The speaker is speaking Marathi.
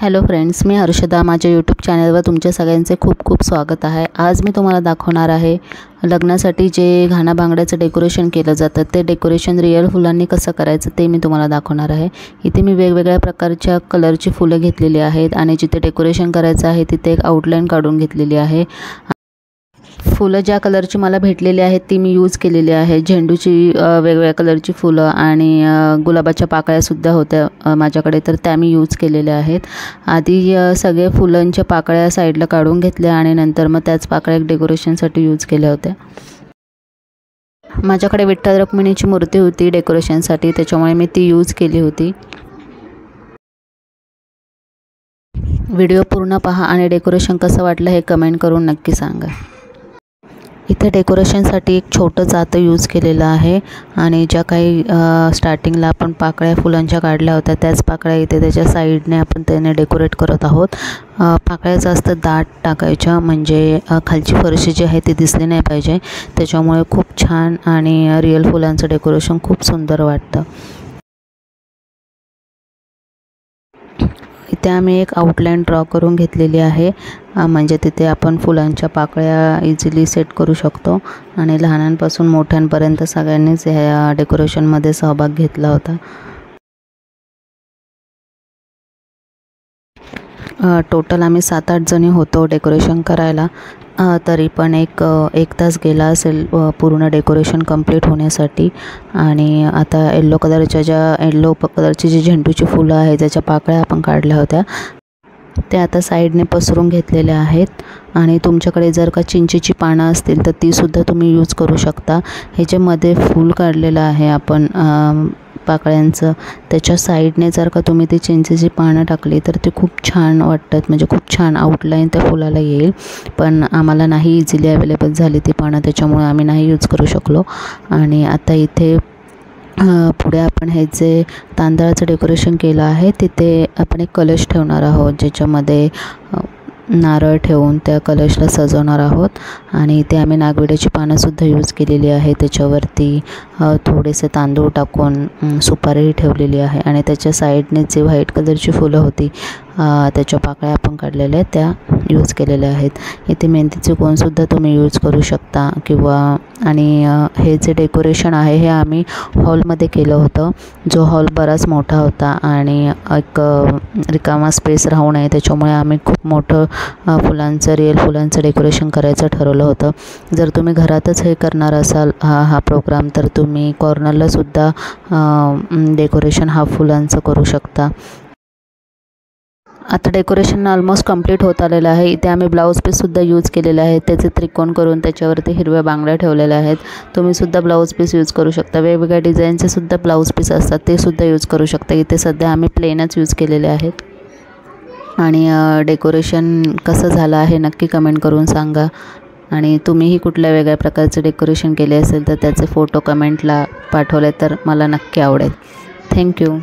हॅलो फ्रेंड्स, मी हर्षदा. माझ्या यूट्यूब चॅनलवर तुमच्या सगळ्यांचे खूप खूप स्वागत आहे. आज मी तुम्हाला दाखवणार आहे लग्नासाठी जे घाणा बांगड्याचं डेकोरेशन केलं जातं ते डेकोरेशन रिअल फुलांनी कसं करायचं ते मी तुम्हाला दाखवणार आहे. इथे मी वेगवेगळ्या प्रकारच्या कलरची फुलं घेतलेली आहेत आणि जिथे डेकोरेशन करायचं आहे तिथे एक आउटलाईन काढून घेतलेली आहे. फुलं ज्या कलरची मला भेटलेली आहेत ती मी यूज केलेली आहे. झेंडूची वेगवेगळ्या कलरची फुलं आणि गुलाबाच्या पाकळ्यासुद्धा होत्या माझ्याकडे, तर त्या मी यूज केलेल्या आहेत. आधी सगळे फुलांच्या पाकळ्या साईडला काढून घेतल्या आणि नंतर मग त्याच पाकळ्या डेकोरेशनसाठी यूज केल्या होत्या. माझ्याकडे विठ्ठल रुक्मिणीची मूर्ती होती डेकोरेशनसाठी, त्याच्यामुळे मी ती यूज केली होती. व्हिडिओ पूर्ण पहा आणि डेकोरेशन कसं वाटलं हे कमेंट करून नक्की सांगा. इथे डेकोरेशनसाठी एक छोटं जातं यूज केलेलं आहे आणि ज्या काही स्टार्टिंगला आपण पाकळ्या फुलांच्या काढल्या होत्या त्याच पाकळ्या इथे त्याच्या साईडने आपण त्याने डेकोरेट करत आहोत. पाकळ्या जास्त दाट टाकायच्या म्हणजे खालची फरशी जी आहे ती दिसली नाही पाहिजे. त्याच्यामुळे खूप छान आणि रिअल फुलांचं डेकोरेशन खूप सुंदर वाटतं. इथे आम्ही एक आउटलाईन ड्रॉ करून घेतलेली आहे, म्हणजे तिथे आपण फुलांच्या पाकळ्या इझिली सेट करू शकतो आणि लहानांपासून मोठ्यांपर्यंत सगळ्यांनीच ह्या डेकोरेशनमध्ये सहभाग घेतला होता. टोटल आम्ही 7-8 जणी होतो डेकोरेशन करायला. तरी पण एक तास गेला असेल पूर्ण डेकोरेशन कंप्लीट होण्यासाठी. आणि आता येलो कलरची जी झेंडूची फुलं आहे ज्याच्या पाकळ्या आपण काढल्या होत्या त्या आता साईडने पसरून घेतलेल्या आहेत. आणि तुमच्याकडे जर का चिंचेची पानं असतील तर तीसुद्धा तुम्ही यूज करू शकता. हे जे मध्ये फूल काढलेलं आहे आपण पाकळ्यांचं त्याच्या साईडने जर का तुम्ही ती चिंचेची पानं टाकली तर ते खूप छान वाटतात, म्हणजे खूप छान आउटलाईन त्या फुलाला येईल. पण आम्हाला नाही इझिली अवेलेबल झाली ती पानं, त्याच्यामुळे आम्ही नाही यूज करू शकलो. आणि आता इथे पुढे आपण हे जे तांदळाचं डेकोरेशन केलं आहे तिथे आपण एक कलश ठेवणार आहोत, ज्याच्यामध्ये नारळ ठेवून त्या कलशला सजवणार आहोत. आणि इथे आम्ही नागवेड्याची पानंसुद्धा यूज केलेली आहे. त्याच्यावरती थोडेसे तांदूळ टाकून सुपारी ठेवलेली आहे आणि त्याच्या साईडने जे व्हाईट कलरची फुलं होती त्याच्या पाकळ्या आपण काढलेल्या आहेत त्या यूज केलेल्या आहेत. इथे मेहंदीचे कोनसुद्धा तुम्ही यूज करू शकता आणि हे जे डेकोरेशन आहे हे आम्ही हॉलमध्ये केलं होतं. जो हॉल बराच मोठा होता आणि एक रिकामा स्पेस राहू नये त्याच्यामुळे आम्ही खूप मोठं रिअल फुलांचं डेकोरेशन करायचं ठरवलं होतं. जर तुम्ही घरातच हे करणार असाल हा प्रोग्राम तर तुम्ही कॉर्नरलासुद्धा डेकोरेशन फुलांचं करू शकता. आता डेकोरेशन ऑलमोस्ट कंप्लीट होत आलेलं आहे. इथे आम्ही ब्लाऊज पीससुद्धा यूज केलेले आहेत. त्याचे त्रिकोण करून त्याच्यावरती हिरव्या बांगड्या ठेवलेल्या आहेत. तुम्हीसुद्धा ब्लाऊज पीस यूज करू शकता. वेगवेगळ्या डिझाईनचे सुद्धा ब्लाऊज पीस असतात ते सुद्धा यूज करू शकता. इथे सध्या आम्ही प्लेनच यूज केलेले आहेत. आणि डेकोरेशन कसं झालं आहे नक्की कमेंट करून सांगा. आणि तुम्हीही कुठल्या वेगळ्या प्रकारचे डेकोरेशन केले असेल तर त्याचे फोटो कमेंटला पाठवले तर मला नक्की आवडेल. थँक्यू.